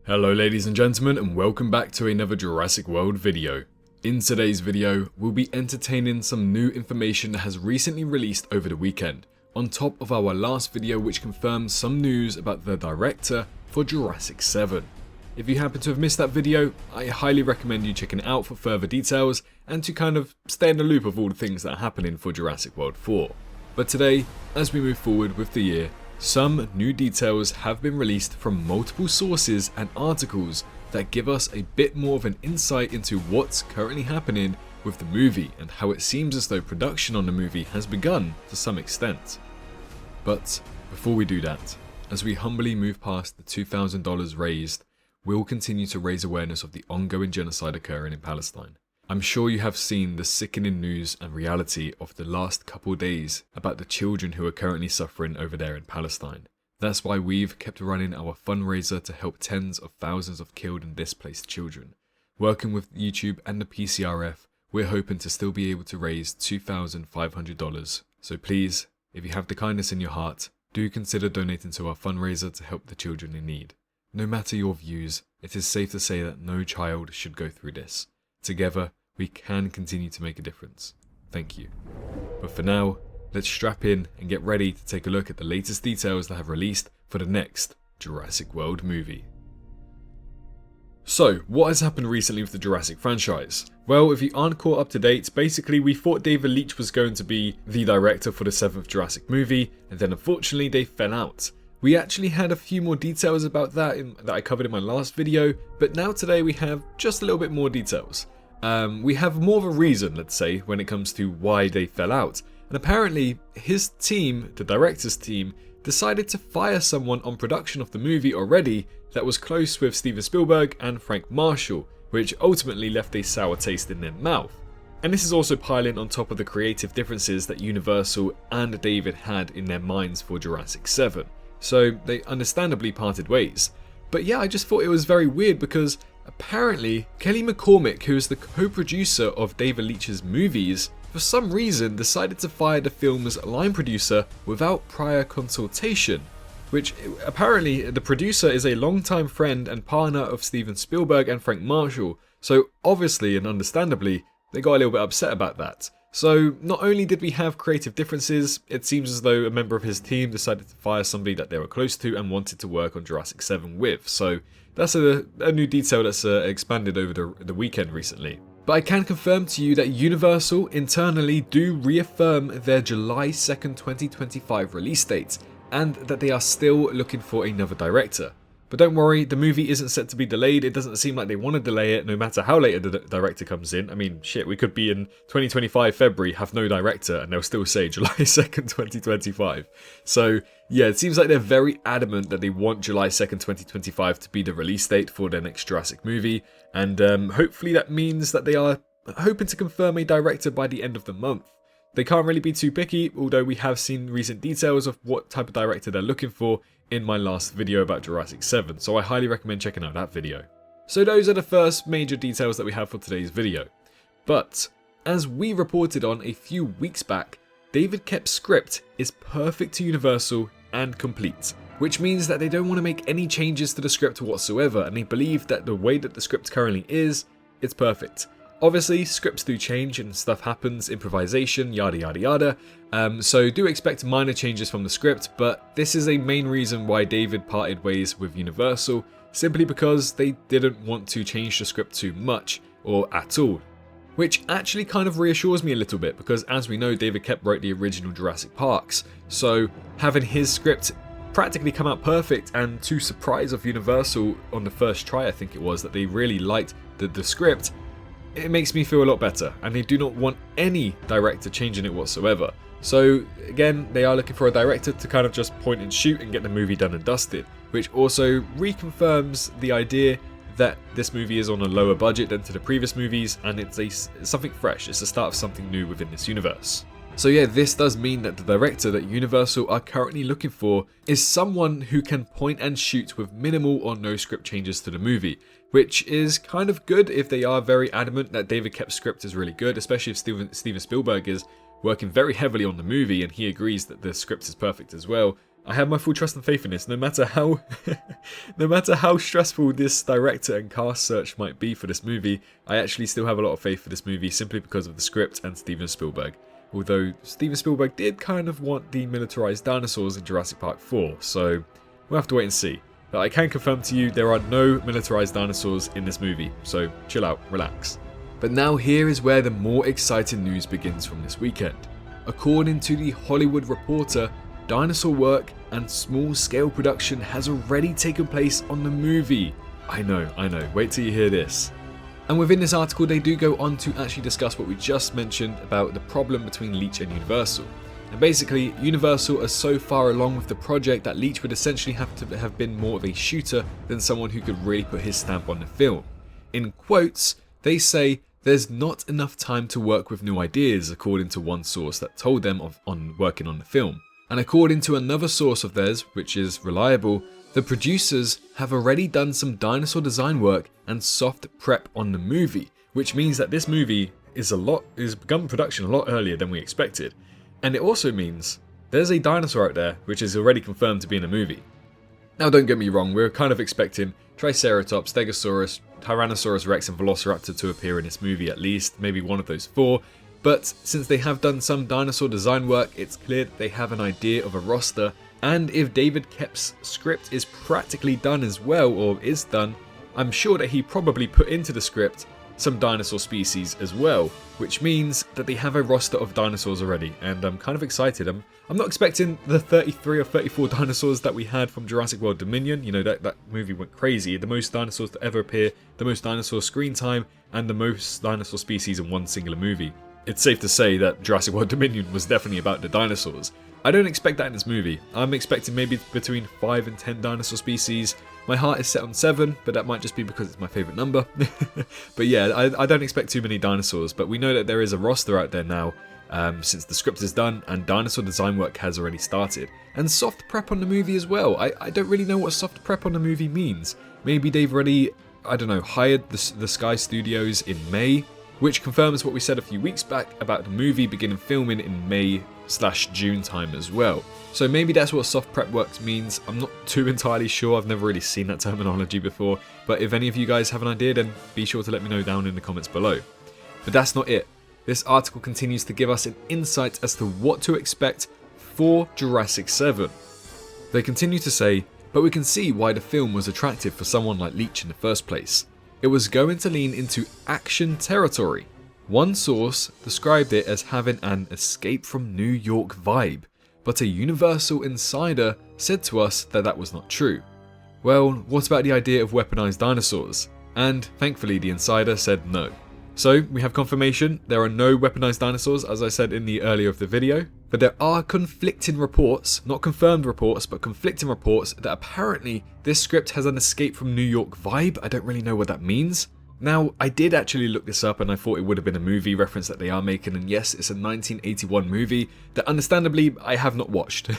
Hello ladies and gentlemen, and welcome back to another Jurassic World video. In today's video, we'll be entertaining some new information that has recently released over the weekend, on top of our last video which confirms some news about the director for Jurassic 7. If you happen to have missed that video, I highly recommend you checking it out for further details and to kind of stay in the loop of all the things that are happening for Jurassic World 4. But today, as we move forward with the year, some new details have been released from multiple sources and articles that give us a bit more of an insight into what's currently happening with the movie and how it seems as though production on the movie has begun to some extent. But before we do that, as we humbly move past the $2,000 raised, we'll continue to raise awareness of the ongoing genocide occurring in Palestine. I'm sure you have seen the sickening news and reality of the last couple days about the children who are currently suffering over there in Palestine. That's why we've kept running our fundraiser to help tens of thousands of killed and displaced children. Working with YouTube and the PCRF, we're hoping to still be able to raise $2,500. So please, if you have the kindness in your heart, do consider donating to our fundraiser to help the children in need. No matter your views, it is safe to say that no child should go through this. Together, we can continue to make a difference. Thank you. But for now, let's strap in and get ready to take a look at the latest details that have released for the next Jurassic World movie. So, what has happened recently with the Jurassic franchise? Well, if you aren't caught up to date, basically we thought David Leitch was going to be the director for the 7th Jurassic movie, and then unfortunately they fell out. We actually had a few more details about that that I covered in my last video, but now today we have just a little bit more details. We have more of a reason, let's say, when it comes to why they fell out. And apparently, his team, the director's team, decided to fire someone on production of the movie already that was close with Steven Spielberg and Frank Marshall, which ultimately left a sour taste in their mouth. And this is also piling on top of the creative differences that Universal and David had in their minds for Jurassic 7. So they understandably parted ways. But yeah, I just thought it was very weird because apparently Kelly McCormick, who is the co-producer of David Leitch's movies, for some reason decided to fire the film's line producer without prior consultation, which apparently the producer is a longtime friend and partner of Steven Spielberg and Frank Marshall, so obviously and understandably they got a little bit upset about that. So not only did we have creative differences, it seems as though a member of his team decided to fire somebody that they were close to and wanted to work on Jurassic 7 with, so that's a new detail that's expanded over the weekend recently. But I can confirm to you that Universal internally do reaffirm their July 2nd, 2025 release date, and that they are still looking for another director. But don't worry, the movie isn't set to be delayed. It doesn't seem like they want to delay it no matter how late the director comes in. I mean, shit, we could be in 2025 February, have no director, and they'll still say July 2nd, 2025. So yeah, it seems like they're very adamant that they want July 2nd, 2025 to be the release date for their next Jurassic movie. And hopefully that means that they are hoping to confirm a director by the end of the month. They can't really be too picky, although we have seen recent details of what type of director they're looking for in my last video about Jurassic 7, so I highly recommend checking out that video. So those are the first major details that we have for today's video. But, as we reported on a few weeks back, David Koepp's script is perfect to Universal and complete, which means that they don't want to make any changes to the script whatsoever, and they believe that the way that the script currently is, it's perfect. Obviously, scripts do change and stuff happens, improvisation, yada yada yada, so do expect minor changes from the script, but this is a main reason why David parted ways with Universal, simply because they didn't want to change the script too much, or at all. Which actually kind of reassures me a little bit, because as we know, David Koepp wrote the original Jurassic Parks, so having his script practically come out perfect, and to surprise of Universal on the first try I think it was, that they really liked the script, it makes me feel a lot better, and they do not want any director changing it whatsoever. So again, they are looking for a director to kind of just point and shoot and get the movie done and dusted, which also reconfirms the idea that this movie is on a lower budget than to the previous movies, and it's something fresh, it's the start of something new within this universe. So yeah, this does mean that the director that Universal are currently looking for is someone who can point and shoot with minimal or no script changes to the movie, which is kind of good if they are very adamant that David Koepp's script is really good, especially if Steven Spielberg is working very heavily on the movie and he agrees that the script is perfect as well. I have my full trust and faith in this, no matter how no matter how stressful this director and cast search might be for this movie. I actually still have a lot of faith for this movie simply because of the script and Steven Spielberg. Although Steven Spielberg did kind of want the militarized dinosaurs in Jurassic Park 4, so we'll have to wait and see. But I can confirm to you there are no militarized dinosaurs in this movie, so chill out, relax. But now here is where the more exciting news begins from this weekend. According to The Hollywood Reporter, dinosaur work and small-scale production has already taken place on the movie. I know, wait till you hear this. And within this article they do go on to actually discuss what we just mentioned about the problem between Leitch and Universal. And basically, Universal are so far along with the project that Leitch would essentially have to have been more of a shooter than someone who could really put his stamp on the film. In quotes, they say, "There's not enough time to work with new ideas," according to one source that told them on working on the film. And according to another source of theirs, which is reliable, the producers have already done some dinosaur design work and soft prep on the movie, which means that this movie is begun production a lot earlier than we expected. And it also means there's a dinosaur out there which is already confirmed to be in a movie. Now don't get me wrong, we're kind of expecting Triceratops, Stegosaurus, Tyrannosaurus Rex and Velociraptor to appear in this movie at least, maybe one of those four. But since they have done some dinosaur design work, it's clear that they have an idea of a roster, and if David Koepp's script is practically done as well, or is done, I'm sure that he probably put into the script some dinosaur species as well, which means that they have a roster of dinosaurs already, and I'm kind of excited. I'm not expecting the 33 or 34 dinosaurs that we had from Jurassic World Dominion. You know, that movie went crazy. The most dinosaurs to ever appear, the most dinosaur screen time, and the most dinosaur species in one singular movie. It's safe to say that Jurassic World Dominion was definitely about the dinosaurs. I don't expect that in this movie. I'm expecting maybe between 5 and 10 dinosaur species. My heart is set on 7, but that might just be because it's my favourite number. But yeah, I don't expect too many dinosaurs, but we know that there is a roster out there now since the script is done and dinosaur design work has already started. And soft prep on the movie as well. I don't really know what soft prep on the movie means. Maybe they've already, hired the Sky Studios in May, which confirms what we said a few weeks back about the movie beginning filming in May/June time as well. So maybe that's what soft prep work means. I'm not too entirely sure, I've never really seen that terminology before, but if any of you guys have an idea, then be sure to let me know down in the comments below. But that's not it. This article continues to give us an insight as to what to expect for Jurassic 7. They continue to say, but we can see why the film was attractive for someone like Leitch in the first place. It was going to lean into action territory. One source described it as having an escape from New York vibe, but a Universal insider said to us that that was not true. Well, what about the idea of weaponized dinosaurs? And thankfully the insider said no. So we have confirmation, there are no weaponized dinosaurs, as I said in the earlier of the video, but there are conflicting reports, not confirmed reports, but conflicting reports that apparently this script has an escape from New York vibe. I don't really know what that means. Now, I did actually look this up and I thought it would have been a movie reference that they are making, and yes, it's a 1981 movie that understandably I have not watched,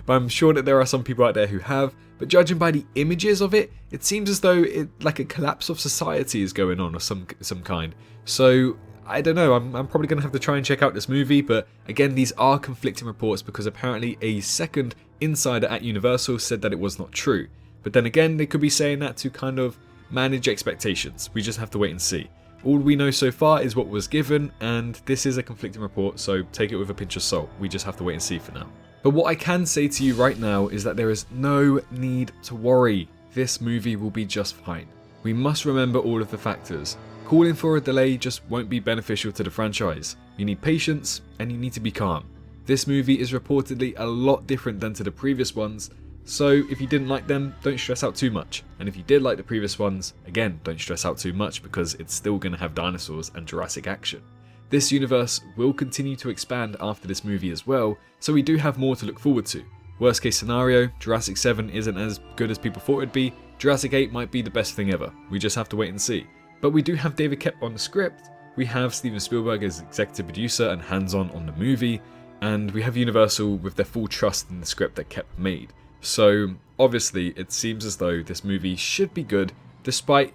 but I'm sure that there are some people out there who have, but judging by the images of it, it seems as though like a collapse of society is going on of some kind. So, I don't know, I'm probably going to have to try and check out this movie, but again, these are conflicting reports because apparently a second insider at Universal said that it was not true. But then again, they could be saying that to kind of manage expectations. We just have to wait and see. All we know so far is what was given, and this is a conflicting report, so take it with a pinch of salt. We just have to wait and see for now. But what I can say to you right now is that there is no need to worry. This movie will be just fine. We must remember all of the factors. Calling for a delay just won't be beneficial to the franchise. You need patience, and you need to be calm. This movie is reportedly a lot different than to the previous ones, so if you didn't like them, don't stress out too much. And if you did like the previous ones, again, don't stress out too much because it's still going to have dinosaurs and Jurassic action. This universe will continue to expand after this movie as well, so we do have more to look forward to. Worst case scenario, Jurassic 7 isn't as good as people thought it'd be, Jurassic 8 might be the best thing ever. We just have to wait and see. But we do have David Koepp on the script, we have Steven Spielberg as executive producer and hands-on on the movie, and we have Universal with their full trust in the script that Koepp made. So obviously it seems as though this movie should be good despite,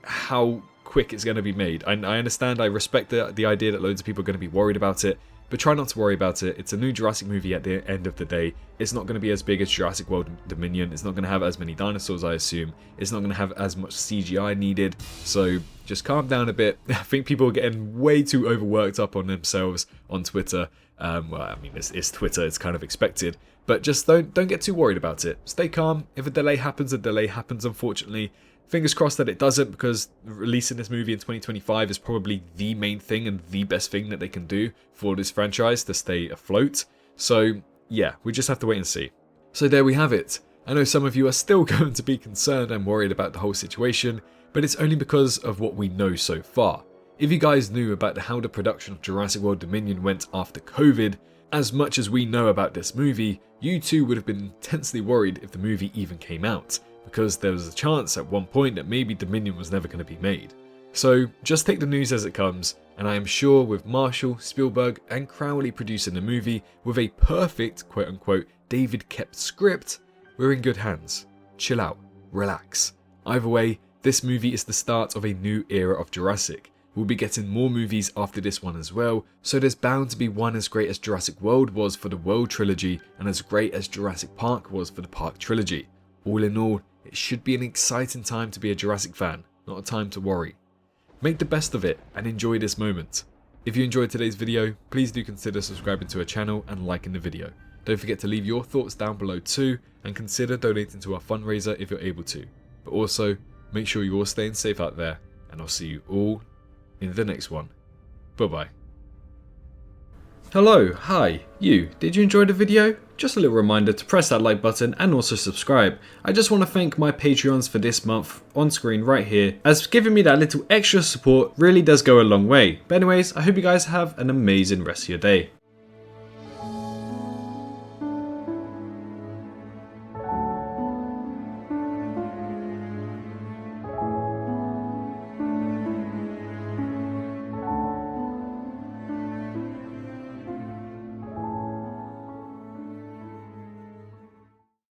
how quick it's going to be made. I understand, I respect the idea that loads of people are going to be worried about it, but try not to worry about it. It's a new Jurassic movie at the end of the day. It's not going to be as big as Jurassic World Dominion. It's not going to have as many dinosaurs, I assume. It's not going to have as much CGI needed. So just calm down a bit. I think people are getting way too overworked up on themselves on Twitter. Well, I mean, it's Twitter. It's kind of expected. But just don't get too worried about it. Stay calm. If a delay happens, unfortunately. Fingers crossed that it doesn't, because releasing this movie in 2025 is probably the main thing and the best thing that they can do for this franchise to stay afloat. So yeah, we just have to wait and see. So there we have it. I know some of you are still going to be concerned and worried about the whole situation, but it's only because of what we know so far. If you guys knew about how the production of Jurassic World Dominion went after COVID, as much as we know about this movie, you too would have been intensely worried if the movie even came out, because there was a chance at one point that maybe Dominion was never going to be made. So just take the news as it comes, and I am sure with Marshall, Spielberg and Crowley producing the movie with a perfect quote-unquote David kept script, we're in good hands. Chill out, relax. Either way, this movie is the start of a new era of Jurassic. We'll be getting more movies after this one as well, so there's bound to be one as great as Jurassic World was for the World trilogy and as great as Jurassic Park was for the Park trilogy. All in all, it should be an exciting time to be a Jurassic fan, not a time to worry. Make the best of it and enjoy this moment. If you enjoyed today's video, please do consider subscribing to our channel and liking the video. Don't forget to leave your thoughts down below too, and consider donating to our fundraiser if you're able to. But also, make sure you're all staying safe out there, and I'll see you all in the next one. Bye bye. Hello, hi, you. Did you enjoy the video? Just a little reminder to press that like button and also subscribe. I just want to thank my Patreons for this month on screen right here, as giving me that little extra support really does go a long way. But anyways, I hope you guys have an amazing rest of your day.